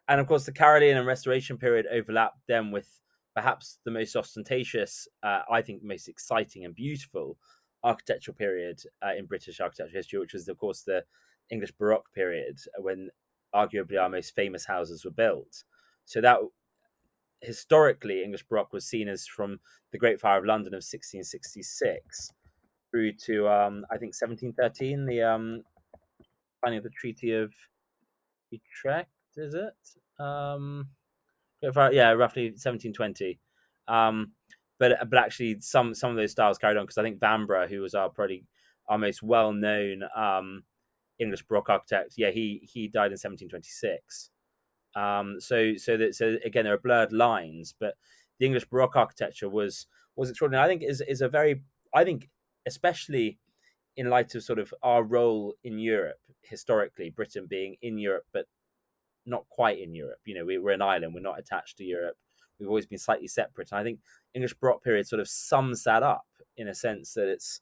and of course, the Carolean and Restoration period overlapped then with perhaps the most ostentatious, I think, most exciting and beautiful architectural period in British architectural history, which was, of course, the English Baroque period, when arguably our most famous houses were built. So that historically, English Baroque was seen as from the Great Fire of London of 1666 through to I think 1713, the signing of the Treaty of Utrecht, is it? Yeah, roughly 1720. Um, but actually, some of those styles carried on, because I think Vanbrugh, who was probably our most well known English Baroque architect, yeah, he died in 1726. So again, there are blurred lines, but the English Baroque architecture was extraordinary. I think is a very, I think, especially in light of sort of our role in Europe historically, Britain being in Europe but not quite in Europe. We're an island. We're not attached to Europe. We've always been slightly separate. And I think English Baroque period sort of sums that up, in a sense that it's,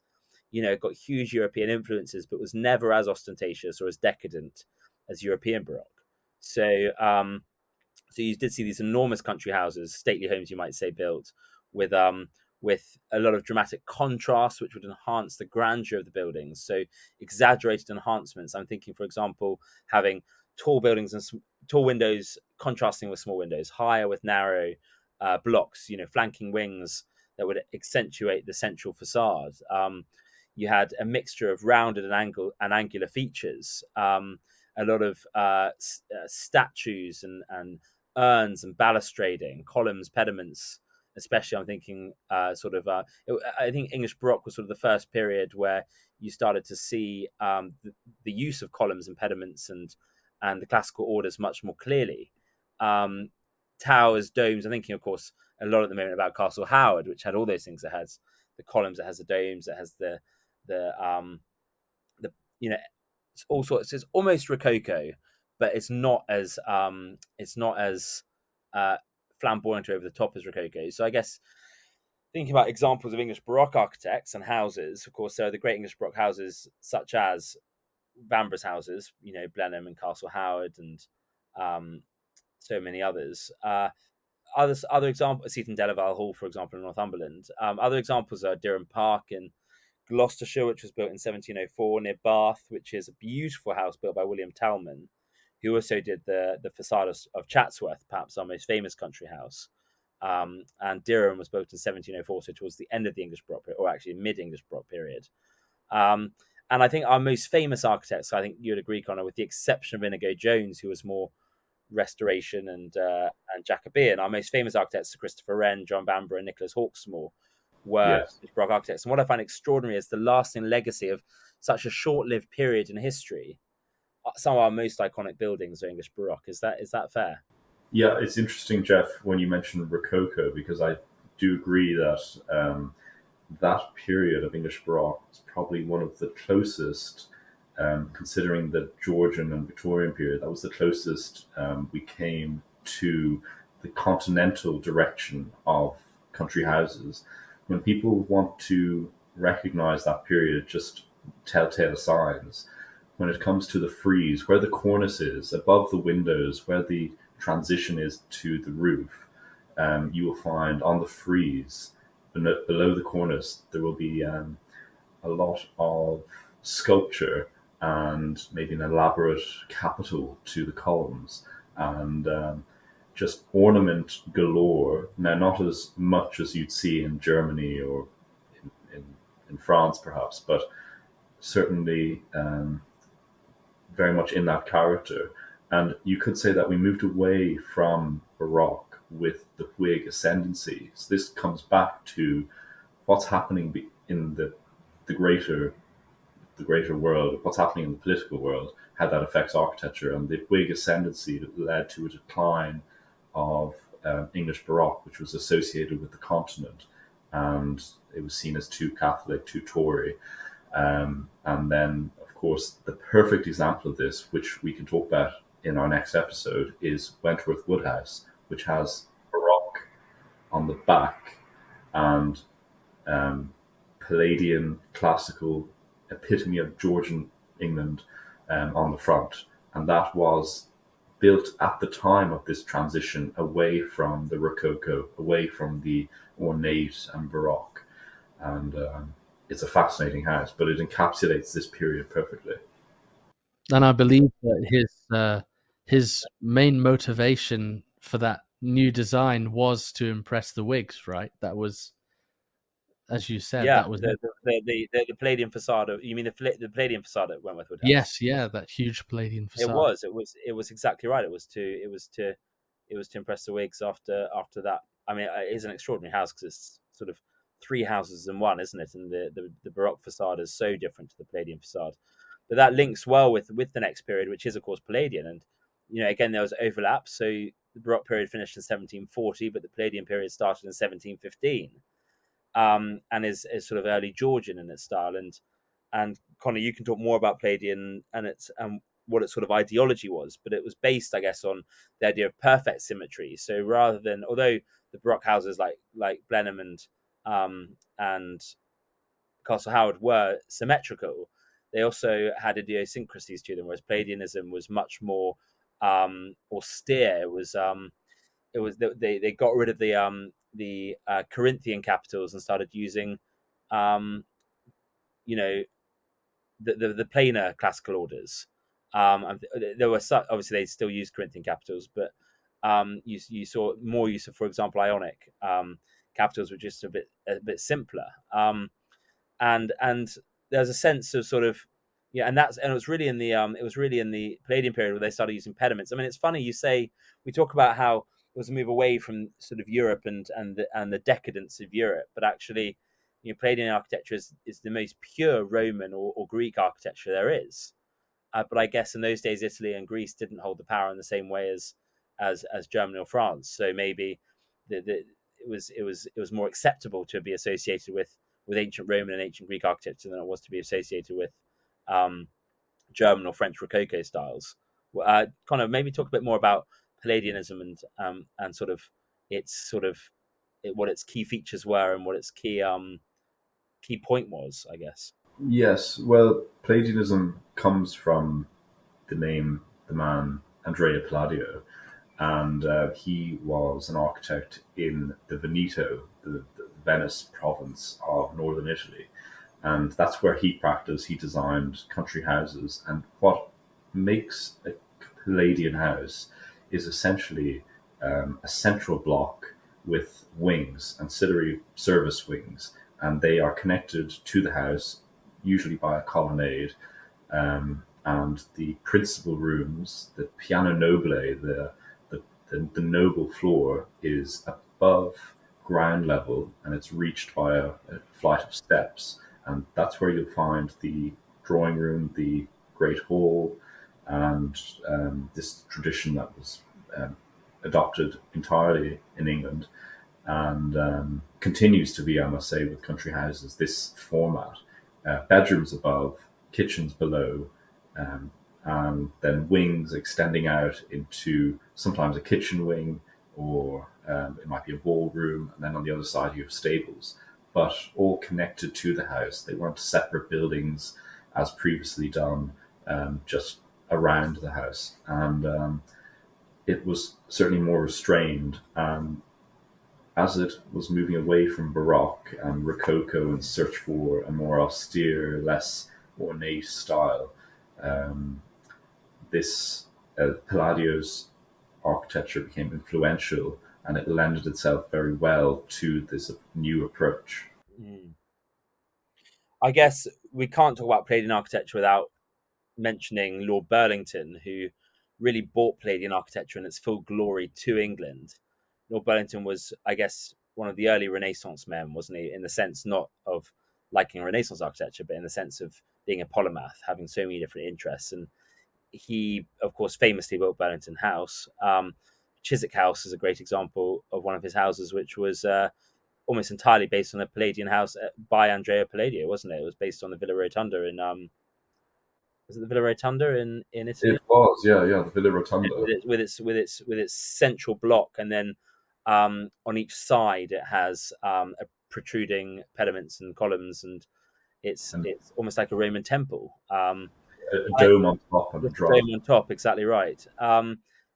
got huge European influences, but was never as ostentatious or as decadent as European Baroque. So you did see these enormous country houses, stately homes, you might say, built with a lot of dramatic contrast, which would enhance the grandeur of the buildings. So exaggerated enhancements. I'm thinking, for example, having tall buildings and tall windows contrasting with small windows, higher with narrow blocks, flanking wings that would accentuate the central facade. You had a mixture of rounded and angular features, a lot of statues and urns and balustrading, columns, pediments. Especially, I'm thinking I think English Baroque was sort of the first period where you started to see the use of columns and pediments and the classical orders much more clearly. Towers, domes. I'm thinking, of course, a lot at the moment about Castle Howard, which had all those things. It has the columns, it has the domes, it has the it's all sorts. It's almost Rococo, but it's not as flamboyant over the top as Rococo. So I guess thinking about examples of English Baroque architects and houses, of course, there are the great English Baroque houses such as Vanbragh's houses, Blenheim and Castle Howard, and so many others. Other examples, Seaton Delaval Hall, for example, in Northumberland. Other examples are Durham Park in Gloucestershire, which was built in 1704 near Bath, which is a beautiful house built by William Talman, who also did the facade of Chatsworth, perhaps our most famous country house. And Durham was built in 1704, so towards the end of the English Baroque period, or actually mid-English Baroque period. And I think our most famous architects, I think you would agree, Connor, with the exception of Inigo Jones, who was more Restoration and Jacobean, our most famous architects are Christopher Wren, John Vanbrugh, and Nicholas Hawksmoor, were Baroque architects. And what I find extraordinary is the lasting legacy of such a short-lived period in history. Some of our most iconic buildings are English Baroque. Is that fair? Yeah, it's interesting, Jeff, when you mentioned Rococo, because I do agree that that period of English Baroque is probably one of the closest, considering the Georgian and Victorian period, that was the closest we came to the continental direction of country houses. When people want to recognize that period, just telltale signs. When it comes to the frieze, where the cornice is, above the windows, where the transition is to the roof, you will find on the frieze, below the cornice, there will be a lot of sculpture and maybe an elaborate capital to the columns, and just ornament galore. Now, not as much as you'd see in Germany or in France, perhaps, but certainly very much in that character. And you could say that we moved away from Baroque with the Whig ascendancy. So this comes back to what's happening in the greater world, what's happening in the political world, how that affects architecture, and the Whig ascendancy that led to a decline of English Baroque, which was associated with the continent, and it was seen as too Catholic, too Tory. And then, of course, the perfect example of this, which we can talk about in our next episode, is Wentworth Woodhouse, which has Baroque on the back and Palladian classical epitome of Georgian England on the front. And that was built at the time of this transition away from the Rococo, away from the ornate and Baroque. And it's a fascinating house, but it encapsulates this period perfectly. And I believe that his main motivation for that new design was to impress the Whigs, right? That was, as you said, Yeah, that was the Palladian facade. You mean the Palladian facade at Wentworth Wood House? yes, yeah, that huge Palladian It facade. was. It was exactly right. It was to impress the Whigs after that. I mean, it is an extraordinary house because it's sort of three houses in one, isn't it? And the Baroque facade is so different to the Palladian facade, but that links well with the next period, which is of course Palladian. And again, there was overlap. So the Baroque period finished in 1740, but the Palladian period started in 1715, and is sort of early Georgian in its style. And Connor, you can talk more about Palladian and its what its sort of ideology was, but it was based, I guess, on the idea of perfect symmetry. So rather than, although the Baroque houses like Blenheim and Castle Howard were symmetrical, they also had idiosyncrasies to them. Whereas Palladianism was much more austere. It was they got rid of the Corinthian capitals and started using um, you know the planar classical orders. There were obviously they still used Corinthian capitals, but you saw more use of, for example, Ionic capitals, which is a bit simpler. And there's a sense of sort of and it was really in the Palladian period where they started using pediments. I mean, it's funny you say we talk about how it was a move away from sort of Europe and the decadence of Europe, but actually, Palladian architecture is the most pure Roman or Greek architecture there is. But I guess in those days, Italy and Greece didn't hold the power in the same way as Germany or France. So maybe it was more acceptable to be associated with ancient Roman and ancient Greek architecture than it was to be associated with um, German or French Rococo styles. Kind of maybe talk a bit more about Palladianism and sort of what its key features were and what its key point was, I guess. Yes, well, Palladianism comes from the name, the man Andrea Palladio, and he was an architect in the Veneto, the Venice province of northern Italy, and that's where he practiced. He designed country houses, and what makes a Palladian house is essentially a central block with wings, ancillary service wings, and they are connected to the house, usually by a colonnade. And the principal rooms, the piano nobile, the noble floor, is above ground level and it's reached by a flight of steps. And that's where you'll find the drawing room, the great hall, and this tradition that was adopted entirely in England and continues to be, I must say, with country houses, this format. Bedrooms above, kitchens below, um, and then wings extending out into sometimes a kitchen wing, or it might be a ballroom, and then on the other side you have stables, but all connected to the house. They weren't separate buildings as previously done, just around the house. And it was certainly more restrained. As it was moving away from Baroque and Rococo and search for a more austere, less ornate style, um, this Palladio's architecture became influential, and it lended itself very well to this new approach. Mm. I guess we can't talk about Palladian architecture without mentioning Lord Burlington, who really brought Palladian architecture in its full glory to England. Lord Burlington was, I guess, one of the early Renaissance men, wasn't he? In the sense not of liking Renaissance architecture, but in the sense of being a polymath, having so many different interests. And he, of course, famously built Burlington House. Chiswick House is a great example of one of his houses, which was almost entirely based on a Palladian house by Andrea Palladio, wasn't it? It was based on the Villa Rotunda in was it the Villa Rotunda in It Italy? was, yeah, yeah, the Villa Rotunda. With its central block, and then on each side it has a protruding pediments and columns, and it's And it's almost like a Roman temple. a I, dome on top and a with the drive. dome on top, exactly right.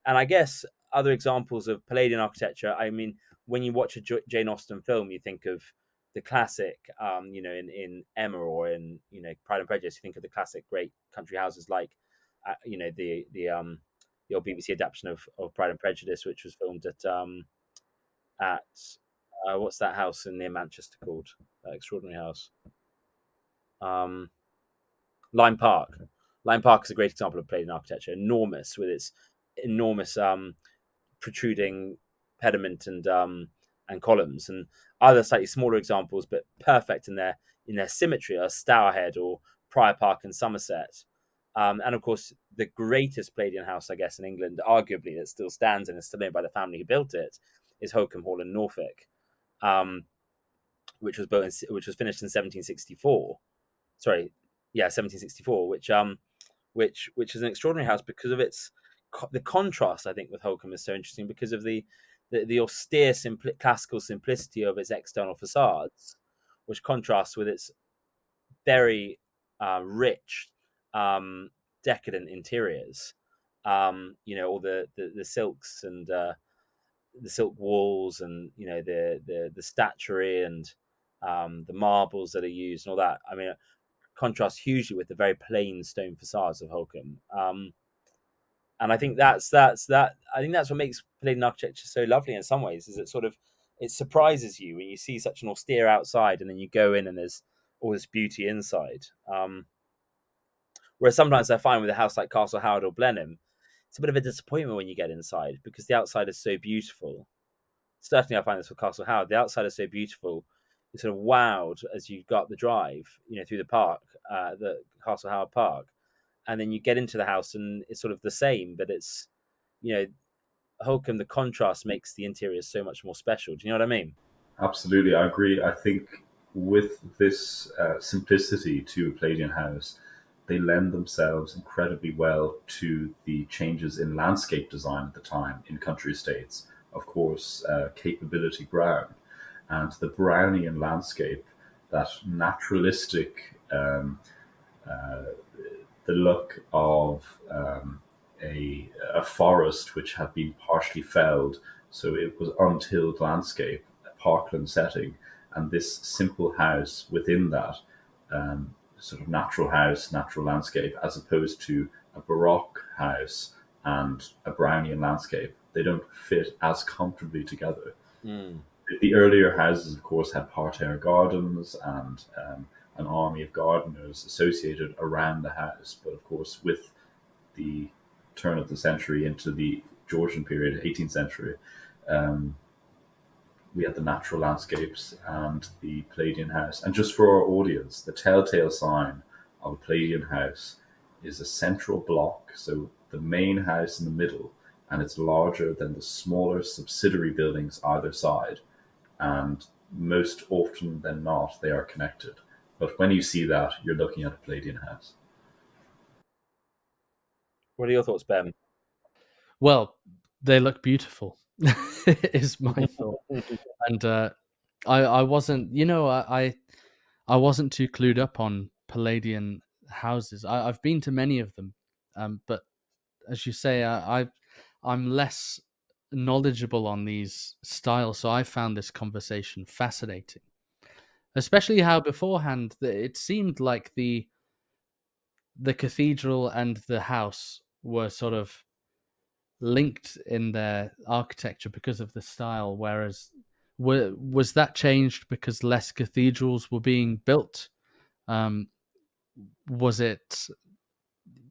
And I guess other examples of Palladian architecture. I mean, when you watch a Jane Austen film, you think of the classic, in Emma or in Pride and Prejudice. You think of the classic great country houses like, the old BBC adaptation of Pride and Prejudice, which was filmed at what's that house in near Manchester called? That extraordinary house. Um, Lyme Park. Lyme Park is a great example of Palladian architecture, enormous with its enormous protruding pediment and columns, and other slightly smaller examples, but perfect in their symmetry, are Stourhead or Prior Park in Somerset. And of course, the greatest Palladian house, I guess, in England, arguably, that still stands and is still owned by the family who built it, is Holcombe Hall in Norfolk, um, which was finished in 1764. Sorry, yeah, 1764, which is an extraordinary house because of the contrast. I think with Holcombe is so interesting because of the austere classical simplicity of its external facades, which contrasts with its very rich, decadent interiors. All the silks and the silk walls, and the statuary and the marbles that are used and all that. I mean, it contrasts hugely with the very plain stone facades of Holcombe. And I think that's that. I think that's what makes Palladian architecture so lovely in some ways. Is it surprises you when you see such an austere outside, and then you go in and there's all this beauty inside. Whereas sometimes I find with a house like Castle Howard or Blenheim, it's a bit of a disappointment when you get inside because the outside is so beautiful. Certainly, I find this with Castle Howard. The outside is so beautiful. You're sort of wowed as you go up the drive, through the park, the Castle Howard Park, and then you get into the house and it's sort of the same, but it's, Holcombe, the contrast makes the interior so much more special. Do you know what I mean? Absolutely, I agree. I think with this simplicity to a Palladian house, they lend themselves incredibly well to the changes in landscape design at the time in country estates. Of course, capability brown, and the Brownian landscape, that naturalistic, the look of a forest which had been partially felled, so it was untilled landscape, a parkland setting, and this simple house within that, sort of natural house, natural landscape, as opposed to a Baroque house and a Brownian landscape. They don't fit as comfortably together. Mm. The earlier houses, of course, had parterre gardens and an army of gardeners associated around the house. But of course, with the turn of the century into the Georgian period, 18th century, we had the natural landscapes and the Palladian house. And just for our audience, the telltale sign of a Palladian house is a central block, so the main house in the middle, and it's larger than the smaller subsidiary buildings either side. And most often than not, they are connected. But when you see that, you're looking at a Palladian house. What are your thoughts, Ben? Well, they look beautiful, is my thought. And I wasn't, I wasn't too clued up on Palladian houses. I've been to many of them, but as you say, I'm less knowledgeable on these styles, so I found this conversation fascinating, especially how beforehand it seemed like the cathedral and the house were sort of linked in their architecture because of the style, whereas was that changed because less cathedrals were being built? Was it,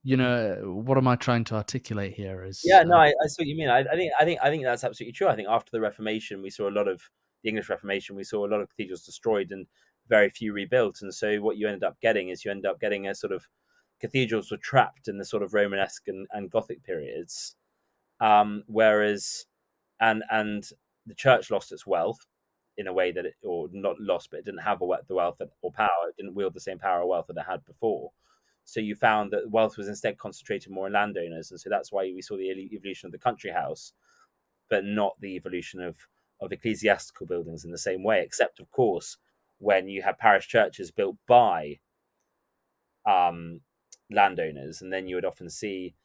what am I trying to articulate here? Yeah, no, I see what you mean. I think that's absolutely true. I think after the Reformation, we saw a lot of the English Reformation. We saw a lot of cathedrals destroyed and very few rebuilt. And so what you ended up getting is a sort of cathedrals were trapped in the sort of Romanesque and Gothic periods, whereas and the church lost its wealth in a way that or not lost, but it didn't have the wealth or power. It didn't wield the same power or wealth that it had before. So you found that wealth was instead concentrated more in landowners, and so that's why we saw the evolution of the country house, but not the evolution of ecclesiastical buildings in the same way. Except, of course, when you have parish churches built by landowners, and then you would often see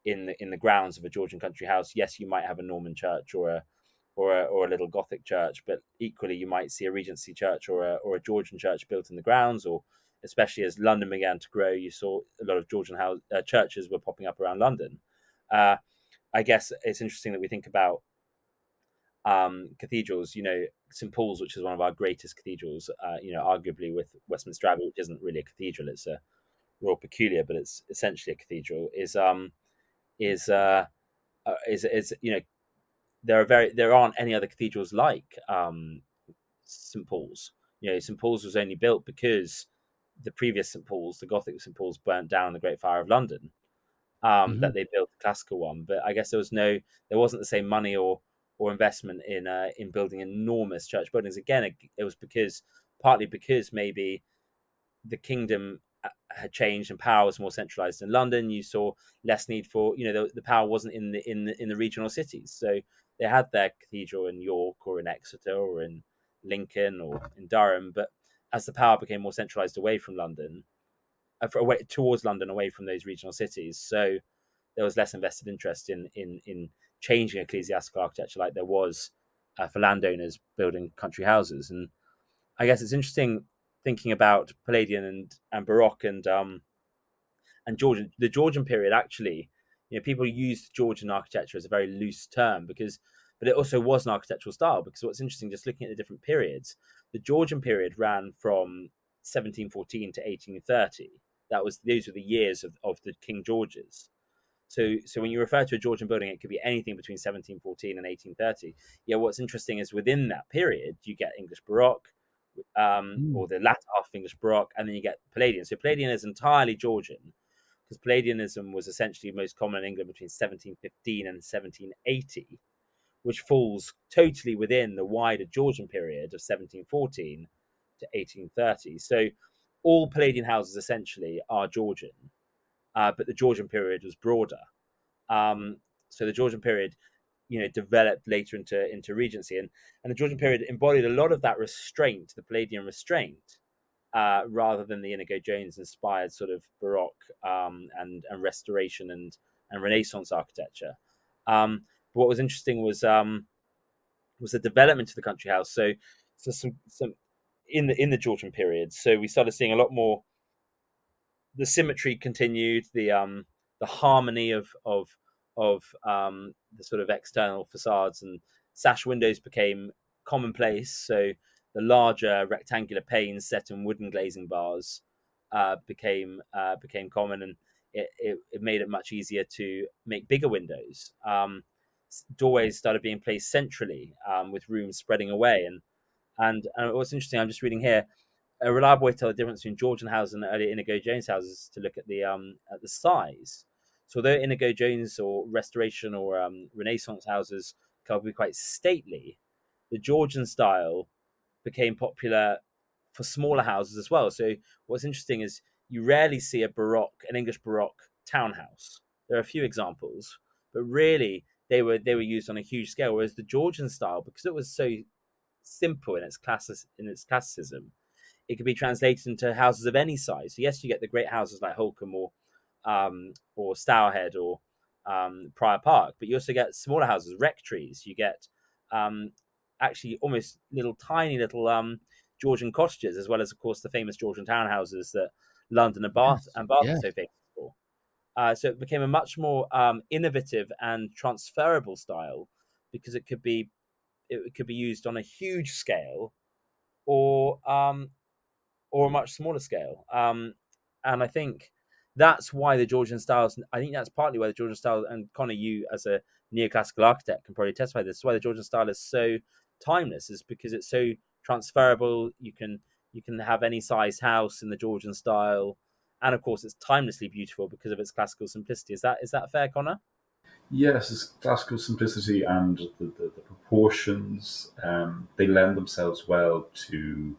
in the grounds of a Georgian country house, yes, you might have a Norman church or a little Gothic church, but equally you might see a Regency church or a Georgian church built in the grounds. Or especially as London began to grow, you saw a lot of Georgian churches were popping up around London. I guess it's interesting that we think about cathedrals. St Paul's, which is one of our greatest cathedrals, arguably with Westminster Abbey, which isn't really a cathedral; it's a Royal Peculiar, but it's essentially a cathedral. Is there aren't any other cathedrals like St Paul's. St Paul's was only built because the previous St Paul's, the Gothic St Paul's, burnt down in the Great Fire of London. Mm-hmm. That they built the classical one, but I guess there wasn't the same money or investment in building enormous church buildings. Again, it was partly because maybe the kingdom had changed and power was more centralized in London. You saw less need for the power wasn't in the regional cities, so they had their cathedral in York or in Exeter or in Lincoln or in Durham. But as the power became more centralized away from London, towards London, away from those regional cities, so there was less invested interest in changing ecclesiastical architecture like there was for landowners building country houses. And I guess it's interesting thinking about Palladian and Baroque and Georgian. The Georgian period, actually, people use Georgian architecture as a very loose term but it also was an architectural style. Because what's interesting, just looking at the different periods, the Georgian period ran from 1714 to 1830. Those were the years of the King Georges. So when you refer to a Georgian building, it could be anything between 1714 and 1830. Yeah, what's interesting is within that period, you get English Baroque, or the latter half of English Baroque, and then you get Palladian. So Palladian is entirely Georgian, because Palladianism was essentially most common in England between 1715 and 1780, which falls totally within the wider Georgian period of 1714 to 1830. So all Palladian houses essentially are Georgian, but the Georgian period was broader. So the Georgian period, developed later into Regency, and the Georgian period embodied a lot of that restraint, the Palladian restraint, rather than the Inigo Jones inspired sort of Baroque and Restoration and Renaissance architecture. But what was interesting was the development of the country house. So some in the Georgian period. So we started seeing a lot more. The symmetry continued, the harmony of the sort of external facades, and sash windows became commonplace. So the larger rectangular panes set in wooden glazing bars became common, and it made it much easier to make bigger windows. Doorways started being placed centrally, with rooms spreading away, and what's interesting, I'm just reading here, a reliable way to tell the difference between Georgian houses and early Inigo Jones houses is to look at the size. So although Inigo Jones or Restoration or Renaissance houses can be quite stately, the Georgian style became popular for smaller houses as well. So what's interesting is you rarely see an English Baroque townhouse. There are a few examples, but really they were used on a huge scale. Whereas the Georgian style, because it was so simple in its classicism, it could be translated into houses of any size. So yes, you get the great houses like Holkham or Stourhead or Prior Park, but you also get smaller houses, rectories. You get actually almost tiny little Georgian cottages, as well as, of course, the famous Georgian townhouses that London and Bath are so famous for. So it became a much more innovative and transferable style, because it could be used on a huge scale or a much smaller scale. And I think that's why the Georgian styles, I think that's partly why the Georgian style, and Connor, you as a neoclassical architect can probably testify this, why the Georgian style is so timeless, is because it's so transferable. You can have any size house in the Georgian style, and of course it's timelessly beautiful because of its classical simplicity. Is that fair, Connor? Yes, it's classical simplicity, and the proportions, they lend themselves well to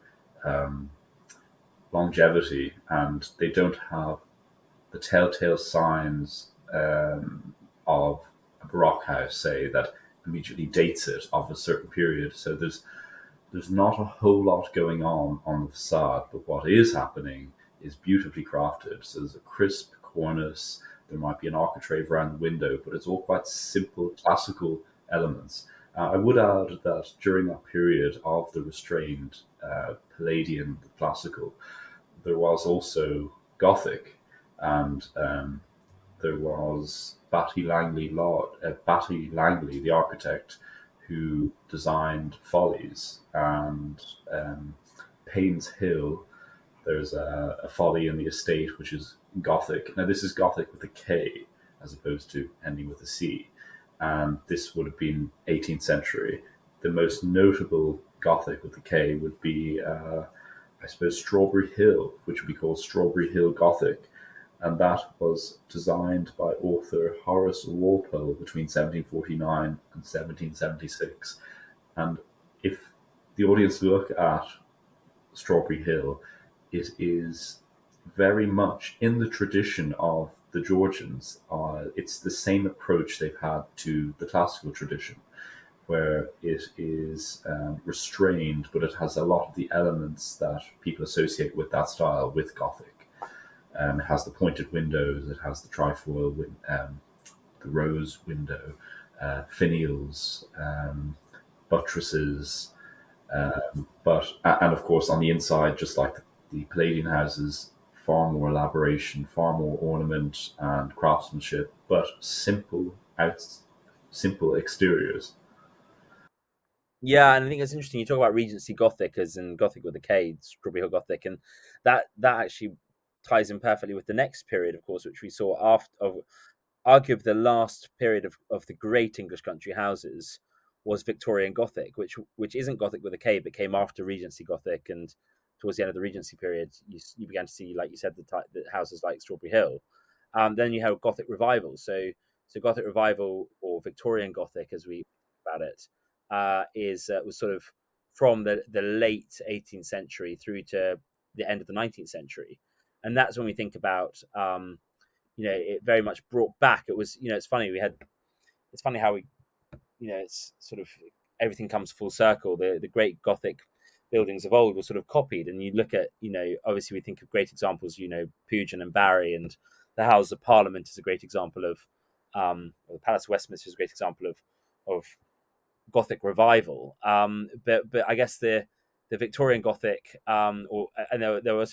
longevity, and they don't have the telltale signs of a Baroque house, say, that immediately dates it of a certain period. So there's not a whole lot going on the facade, but what is happening is beautifully crafted. So there's a crisp cornice, There might be an architrave around the window, but it's all quite simple, classical elements. I would add that during that period of the restrained Palladian classical, there was also Gothic, and there was Batty Langley, the architect, who designed Follies, and Payne's Hill. There's a folly in the estate which is Gothic. Now, this is Gothic with a K as opposed to ending with a C, and this would have been 18th century. The most notable Gothic with a K would be, I suppose, Strawberry Hill, which would be called Strawberry Hill Gothic, and that was designed by author Horace Walpole between 1749 and 1776. And if the audience look at Strawberry Hill, it is very much in the tradition of the Georgians. It's the same approach they've had to the classical tradition, where it is restrained, but it has a lot of the elements that people associate with that style, with Gothic. It has the pointed windows, it has the trefoil, the rose window, finials, buttresses, and of course on the inside, just like the Palladian houses, far more elaboration, far more ornament and craftsmanship, but simple exteriors. Yeah, and I think it's interesting. You talk about Regency Gothic as in Gothic with a K, Strawberry Hill Gothic, and that actually ties in perfectly with the next period, of course, which we saw after, arguably the last period of the great English country houses was Victorian Gothic, which isn't Gothic with a K, but came after Regency Gothic, and towards the end of the Regency period, you began to see, like you said, the houses like Strawberry Hill. Then you have Gothic revival. So Gothic revival, or Victorian Gothic, as we about it, was sort of from the late 18th century through to the end of the 19th century, and that's when we think about it very much brought back. It was, it's funny how we, it's sort of everything comes full circle. The great Gothic buildings of old were sort of copied, and you look at, obviously we think of great examples, Pugin and Barry, and the Houses of Parliament is a great example of, or the Palace of Westminster is a great example of Gothic revival. But I guess the Victorian Gothic, and there were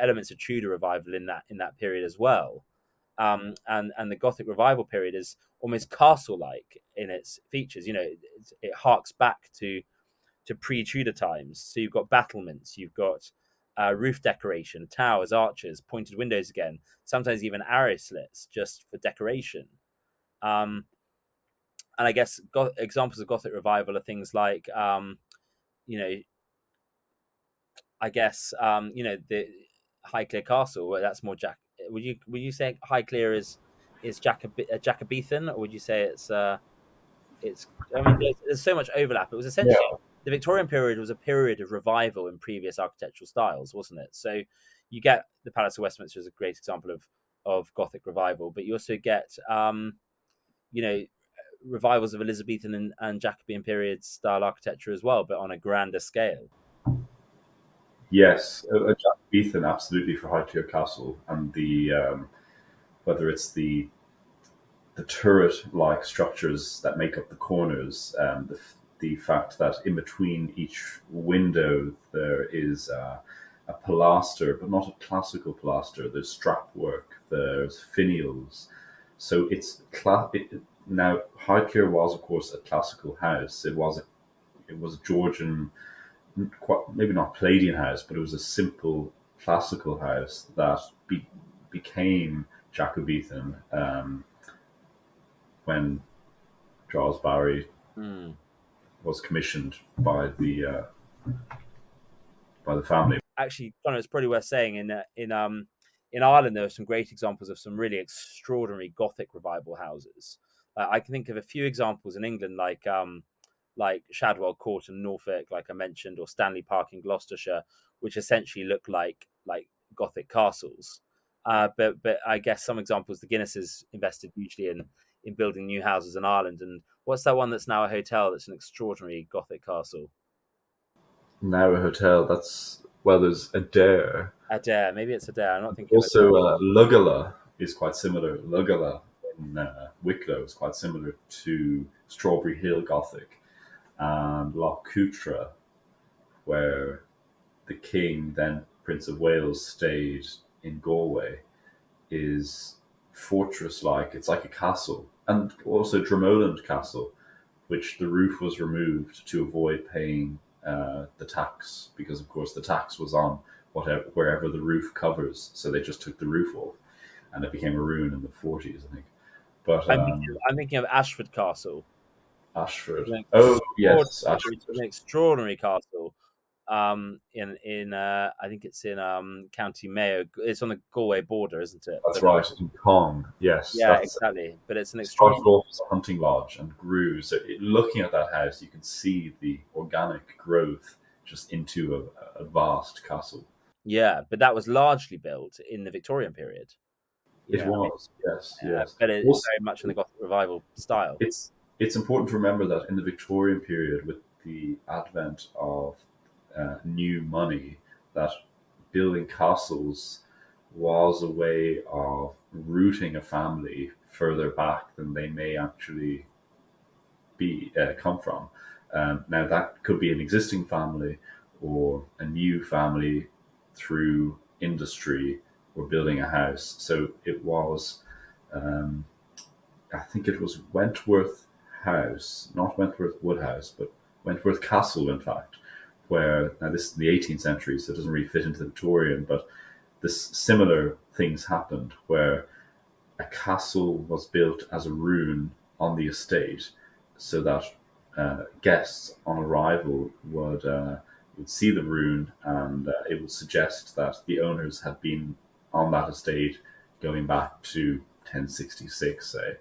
elements of Tudor revival in that period as well. And the Gothic revival period is almost castle-like in its features. It harks back to pre-Tudor times. So you've got battlements, you've got roof decoration, towers, arches, pointed windows again, sometimes even arrow slits just for decoration. And I guess examples of Gothic revival are things like, the Highclere Castle. Where that's more Jack. Would you say Highclere is Jacobean, or would you say it's? I mean, there's so much overlap. It was essentially the Victorian period was a period of revival in previous architectural styles, wasn't it? So you get the Palace of Westminster as a great example of Gothic revival, but you also get revivals of Elizabethan and Jacobean period style architecture as well, but on a grander scale. Yes, a Jacobean absolutely for Highclere Castle, and the whether it's the turret-like structures that make up the corners, the fact that in between each window there is a pilaster, but not a classical pilaster. There's strap work, there's finials. So now Highclere was, of course, a classical house. It was a Georgian, maybe not Palladian house, but it was a simple classical house that became Jacobean when Charles Barry was commissioned by the family. Actually, John, it's probably worth saying in Ireland there are some great examples of some really extraordinary Gothic revival houses. I can think of a few examples in England, like Shadwell Court in Norfolk, like I mentioned, or Stanley Park in Gloucestershire, which essentially look like Gothic castles. But I guess some examples, the Guinnesses invested hugely in building new houses in Ireland. And what's that one that's now a hotel that's an extraordinary Gothic castle? Now a hotel, there's Adair. Adair, maybe it's Adair. I'm not thinking. Also, Lugala. is quite similar. Lugala in Wicklow is quite similar to Strawberry Hill Gothic, and Loch Cutra, where the king, then Prince of Wales, stayed in Galway, is fortress-like. It's like a castle, and also Dromoland Castle, which the roof was removed to avoid paying the tax, because of course the tax was on wherever the roof covers. So they just took the roof off, and it became a ruin in the 40s, I think. But I'm thinking of Ashford Castle. Ashford. An Oh yes, an Ashford. extraordinary castle. In I think it's in County Mayo. It's on the Galway border, isn't it? That's But right. In Kong, yes, yeah, that's exactly. But it's an started extraordinary. off as a hunting lodge and grew. So looking at that house, you can see the organic growth just into a vast castle. Yeah, but that was largely built in the Victorian period. You It know, I mean, was, yes, yes. but it's Also, very much in the Gothic revival style. it's important to remember that in the Victorian period, with the advent of new money, that building castles was a way of rooting a family further back than they may actually be come from. Now that could be an existing family or a new family through industry or building a house. So it was, um, I think it was Wentworth House, not Wentworth Woodhouse, but Wentworth Castle, in fact, where now this is the 18th century, so it doesn't really fit into the Victorian, but this similar things happened where a castle was built as a ruin on the estate, so that guests on arrival would see the ruin, and it would suggest that the owners had been on that estate going back to 1066, say.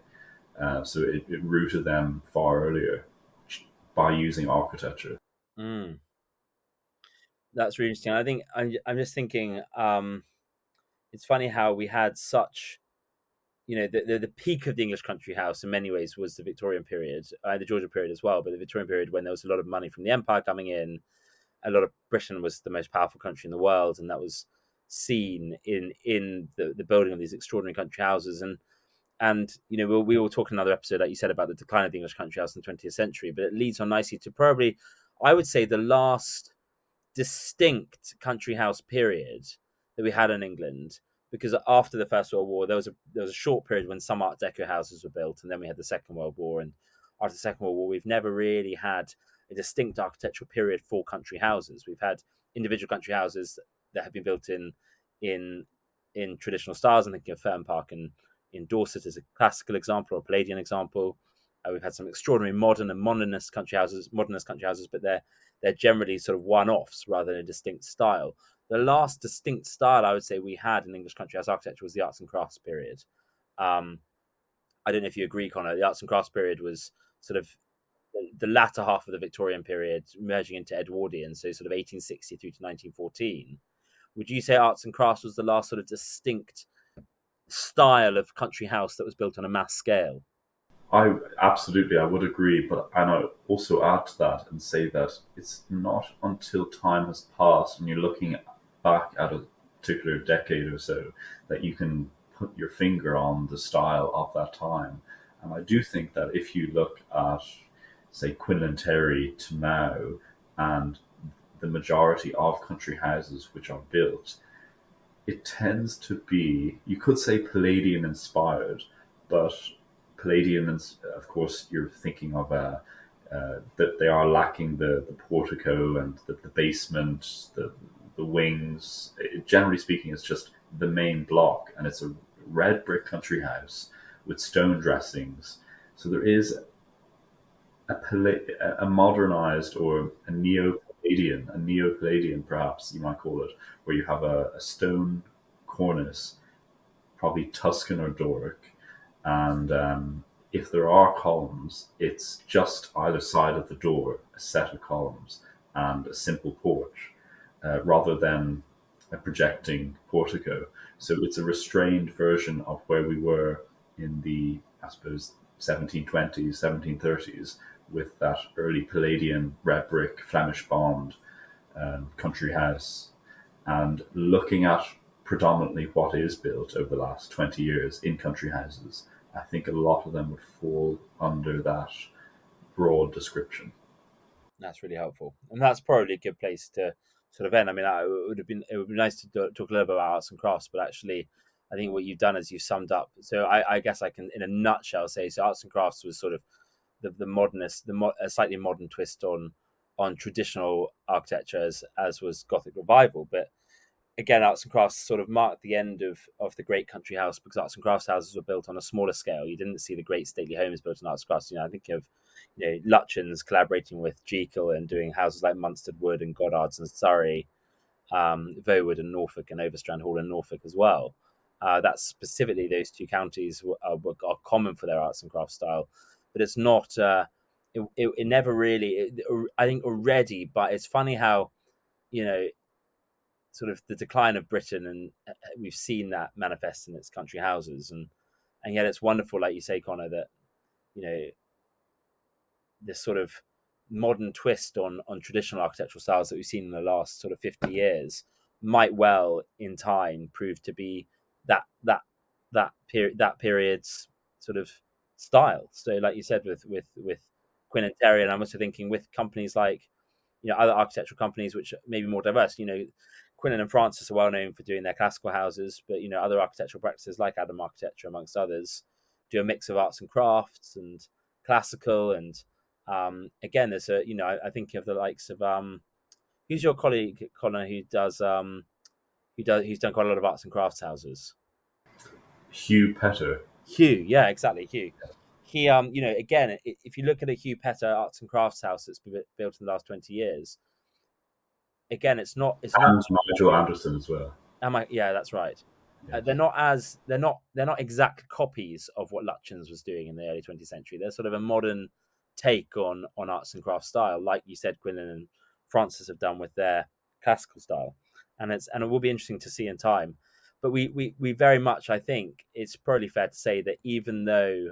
So it rooted them far earlier by using architecture. Mm, that's really interesting. I think I'm just thinking. It's funny how we had such, the peak of the English country house in many ways was the Victorian period, the Georgian period as well, but the Victorian period when there was a lot of money from the empire coming in, a lot of Britain was the most powerful country in the world, and that was seen in the building of these extraordinary country houses. And we will talk in another episode, like you said, about the decline of the English country house in the 20th century, but it leads on nicely to probably, I would say, the last distinct country house period that we had in England, because after the First World War, there was a short period when some Art Deco houses were built, and then we had the Second World War. And after the Second World War, we've never really had a distinct architectural period for country houses. We've had individual country houses that have been built in in traditional styles. I'm thinking of Fern Park in Dorset as a classical example or a Palladian example. We've had some extraordinary modernist country houses, but they're generally sort of one-offs rather than a distinct style. The last distinct style I would say we had in English country house architecture was the arts and crafts period. Um, I don't know if you agree, Connor. The arts and crafts period was sort of the latter half of the Victorian period, merging into Edwardian, so sort of 1860 through to 1914. Would you say arts and crafts was the last sort of distinct style of country house that was built on a mass scale? I would agree, but and I also add to that and say that it's not until time has passed and you're looking back at a particular decade or so that you can put your finger on the style of that time. And I do think that if you look at, say, Quinlan Terry to now, and the majority of country houses which are built, it tends to be, you could say, Palladian inspired, but Palladian, of course, you're thinking of that they are lacking the portico and the basement, the wings. Generally speaking, it's just the main block, and it's a red brick country house with stone dressings. So there is a modernized or a neo-Palladian, perhaps you might call it, where you have a stone cornice, probably Tuscan or Doric, and if there are columns, it's just either side of the door, a set of columns and a simple porch, rather than a projecting portico. So it's a restrained version of where we were in the, I suppose, 1720s, 1730s, with that early Palladian red brick Flemish bond country house. And looking at predominantly what is built over the last 20 years in country houses, I think a lot of them would fall under that broad description. That's really helpful, and that's probably a good place to sort of end. I mean, it would be nice to talk a little bit about arts and crafts, but actually, I think what you've done is you've summed up. So I guess I can, in a nutshell, say so. Arts and crafts was sort of the modernist, a slightly modern twist on traditional architecture, as was Gothic revival. But again, arts and crafts sort of marked the end of the great country house, because arts and crafts houses were built on a smaller scale. You didn't see the great stately homes built on arts and crafts. I think of Lutyens collaborating with Jekyll and doing houses like Munstead Wood and Goddard's and Surrey, Vowood and Norfolk, and Overstrand Hall in Norfolk as well. That's specifically those 2 counties are common for their arts and crafts style, but it's not. It never really. I think already, but it's funny how sort of the decline of Britain, and we've seen that manifest in its country houses, and yet it's wonderful, like you say, Connor, that this sort of modern twist on traditional architectural styles that we've seen in the last sort of 50 years might well in time prove to be that period's sort of style. So like you said with Quinn and Terry, and I'm also thinking with companies like other architectural companies which may be more diverse. Quinlan and Francis are well known for doing their classical houses, but other architectural practices like Adam Architecture, amongst others, do a mix of arts and crafts and classical. And again, there's I think of the likes of who's your colleague, Connor, who's done quite a lot of arts and crafts houses. Hugh Petter. Hugh, yeah, exactly, Hugh. He, again, if you look at a Hugh Petter arts and crafts house that's been built in the last 20 years, again, it's not. And Nigel Anderson as well. Yeah, that's right. Yeah. They're not exact copies of what Lutyens was doing in the early 20th century. They're sort of a modern take on arts and crafts style, like you said, Quinlan and Francis have done with their classical style, and it will be interesting to see in time. But we very much, I think it's probably fair to say that even though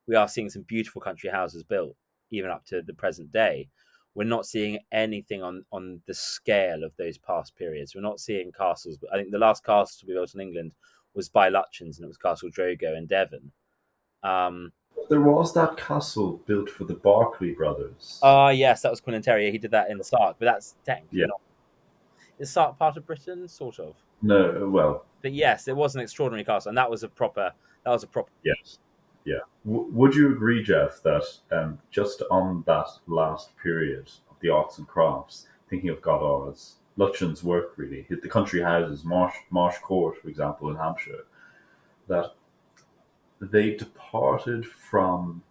we are seeing some beautiful country houses built even up to the present day, we're not seeing anything on the scale of those past periods. We're not seeing castles. I think the last castle to be built in England was by Lutyens, and it was Castle Drogo in Devon. There was that castle built for the Berkeley brothers. Yes, that was Quinn and Terry. He did that in Sark, but that's technically not. Is Sark part of Britain? Sort of. No, well. But yes, it was an extraordinary castle, and that was a proper. Yes. Yeah. Would you agree, Jeff, that just on that last period of the arts and crafts, thinking of Goddard's, Lutyens' work really, the country houses, Marsh Court, for example, in Hampshire, that they departed from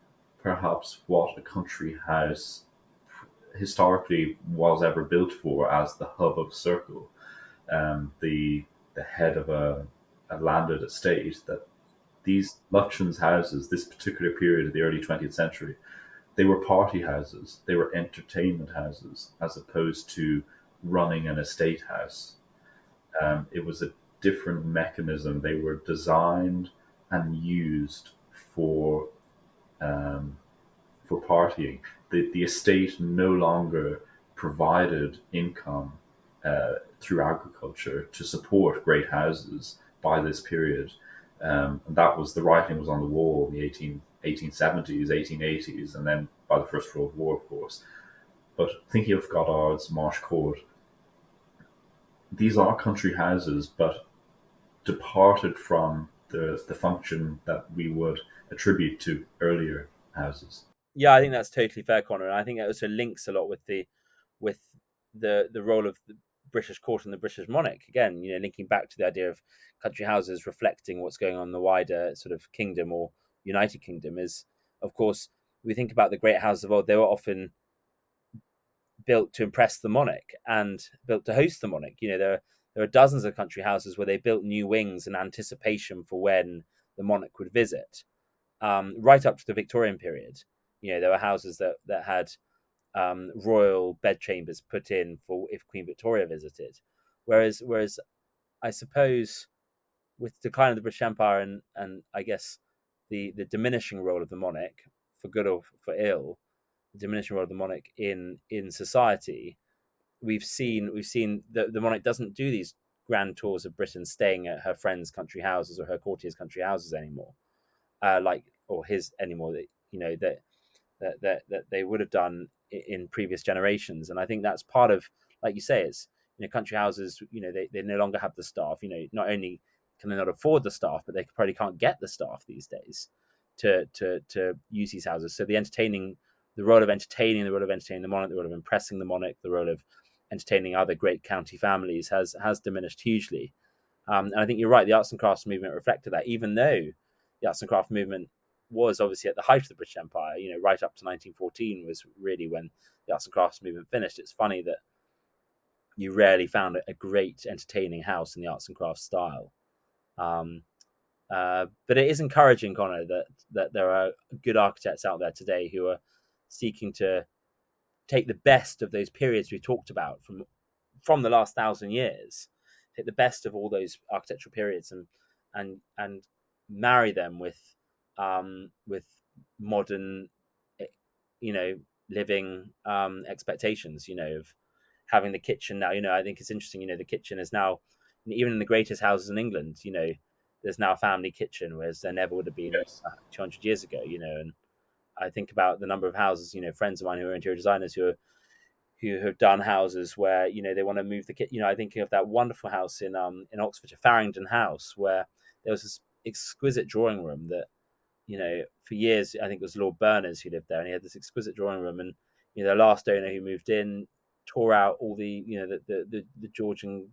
perhaps what a country house historically was ever built for, as the hub of circle, the head of a landed estate, that these Lutyens' houses, this particular period of the early 20th century, they were party houses, they were entertainment houses, as opposed to running an estate house. It was a different mechanism. They were designed and used for partying. The estate no longer provided income through agriculture to support great houses by this period. And that was, the writing was on the wall in the 1870s, 1880s, and then by the First World War, of course. But thinking of Goddard's, Marsh Court, these are country houses, but departed from the function that we would attribute to earlier houses. Yeah, I think that's totally fair, Connor, and I think it also links a lot with the role of the British court and the British monarch. Again, linking back to the idea of country houses reflecting what's going on in the wider sort of kingdom or United Kingdom. Is, of course, we think about the great houses of old, they were often built to impress the monarch and built to host the monarch. There are dozens of country houses where they built new wings in anticipation for when the monarch would visit, right up to the Victorian period. There were houses that had royal bedchambers put in for if Queen Victoria visited. Whereas I suppose with the decline of the British Empire and I guess the diminishing role of the monarch, for good or for ill, the diminishing role of the monarch in society, we've seen the monarch doesn't do these grand tours of Britain, staying at her friends' country houses or her courtiers' country houses anymore, or his anymore. That that they would have done in previous generations. And I think that's part of, like you say, it's, country houses, they no longer have the staff. Not only can they not afford the staff, but they probably can't get the staff these days to use these houses. So the role of entertaining the monarch, the role of impressing the monarch, the role of entertaining other great county families has diminished hugely. And I think you're right. The arts and crafts movement reflected that, even though the arts and crafts movement was obviously at the height of the British Empire, right up to 1914 was really when the arts and crafts movement finished. It's funny that you rarely found a great entertaining house in the arts and crafts style. But it is encouraging, Connor, that there are good architects out there today who are seeking to take the best of those periods we talked about from the last 1,000 years, take the best of all those architectural periods and marry them with modern, living expectations, of having the kitchen now. I think it's interesting. The kitchen is now, even in the greatest houses in England, there's now a family kitchen, whereas there never would have been 200 years ago. And I think about the number of houses, friends of mine who are interior designers who have done houses where they want to move the kitchen. I think of that wonderful house in Oxfordshire, Farringdon House, where there was this exquisite drawing room that for years, I think it was Lord Berners who lived there, and he had this exquisite drawing room. And the last owner who moved in tore out all the the Georgian,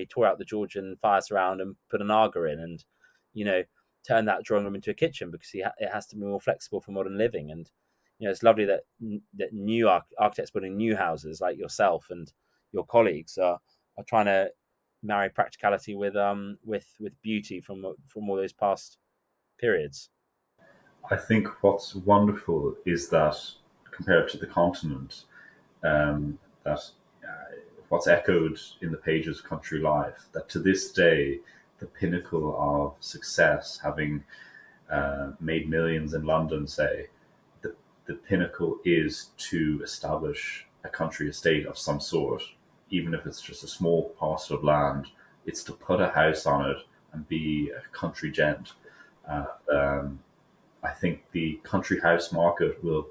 tore out the Georgian fire surround and put an Aga in, and turned that drawing room into a kitchen because it has to be more flexible for modern living. And it's lovely that new architects building new houses like yourself and your colleagues are trying to marry practicality with beauty from all those past periods. I think what's wonderful is that compared to the continent, that what's echoed in the pages of Country Life, that to this day, the pinnacle of success, having made millions in London, say, the pinnacle is to establish a country estate of some sort, even if it's just a small parcel of land. It's to put a house on it and be a country gent. I think the country house market will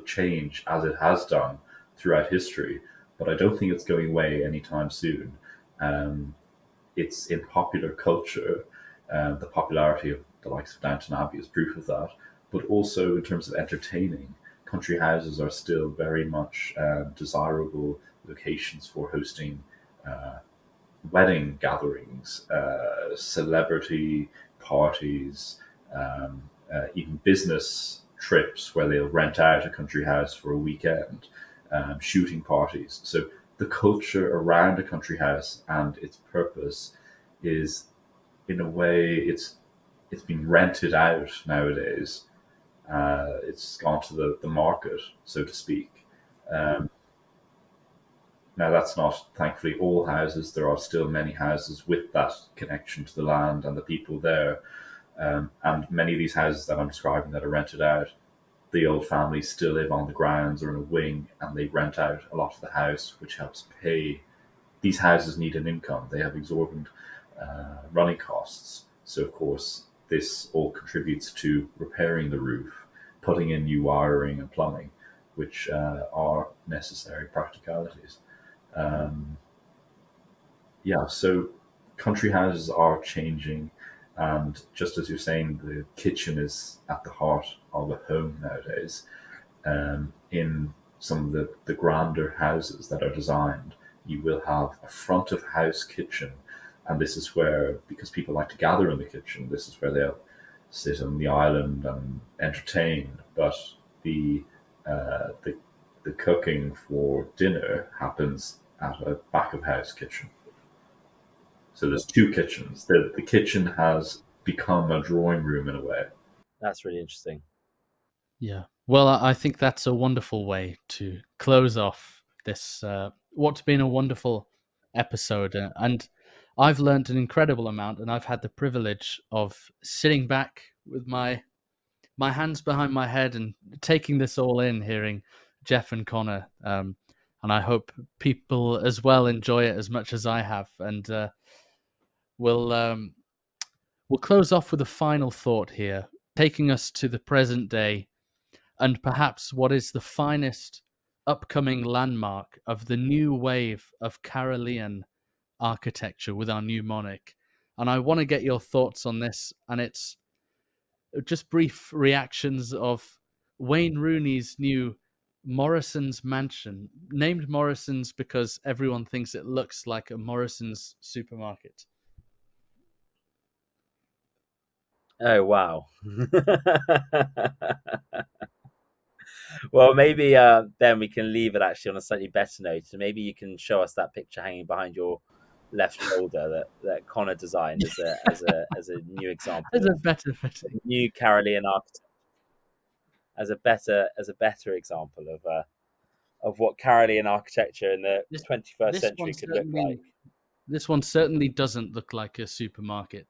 change as it has done throughout history, but I don't think it's going away anytime soon. It's in popular culture. The popularity of the likes of Downton Abbey is proof of that. But also in terms of entertaining, country houses are still very much desirable locations for hosting wedding gatherings, celebrity parties, even business trips where they'll rent out a country house for a weekend, shooting parties. So the culture around a country house and its purpose is, in a way, it's been rented out nowadays. It's gone to the market, so to speak. Now, that's not, thankfully, all houses. There are still many houses with that connection to the land and the people there. And many of these houses that I'm describing that are rented out, the old families still live on the grounds or in a wing, and they rent out a lot of the house, which helps pay. These houses need an income. They have exorbitant running costs. So, of course, this all contributes to repairing the roof, putting in new wiring and plumbing, which are necessary practicalities. So country houses are changing. And just as you're saying, the kitchen is at the heart of a home nowadays. In some of the grander houses that are designed, you will have a front of house kitchen. And this is where, because people like to gather in the kitchen, this is where they'll sit on the island and entertain. But the cooking for dinner happens at a back of house kitchen. So there's two kitchens. The kitchen has become a drawing room in a way. That's really interesting. Yeah. Well, I think that's a wonderful way to close off this, what's been a wonderful episode. And I've learned an incredible amount, and I've had the privilege of sitting back with my hands behind my head and taking this all in, hearing Jeff and Connor. and I hope people as well enjoy it as much as I have. And we'll close off with a final thought here, taking us to the present day, and perhaps what is the finest upcoming landmark of the new wave of Carolean architecture with our new monarch. And I want to get your thoughts on this, and it's just brief reactions of Wayne Rooney's new Morrison's mansion, named Morrison's because everyone thinks it looks like a Morrison's supermarket. Oh, wow. Well, maybe then we can leave it actually on a slightly better note. And maybe you can show us that picture hanging behind your left shoulder that Connor designed as a new example. As a better fitting. New Carolean architecture. As a better example of what Carolean architecture in the 21st century could look like. This one certainly doesn't look like a supermarket.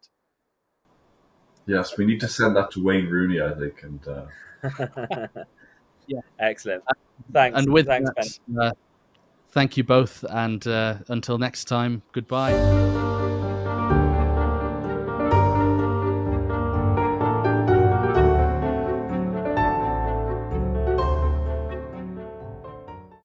Yes, we need to send that to Wayne Rooney, I think. And yeah, excellent. Thanks. And with thanks, that, thank you both, and until next time, goodbye.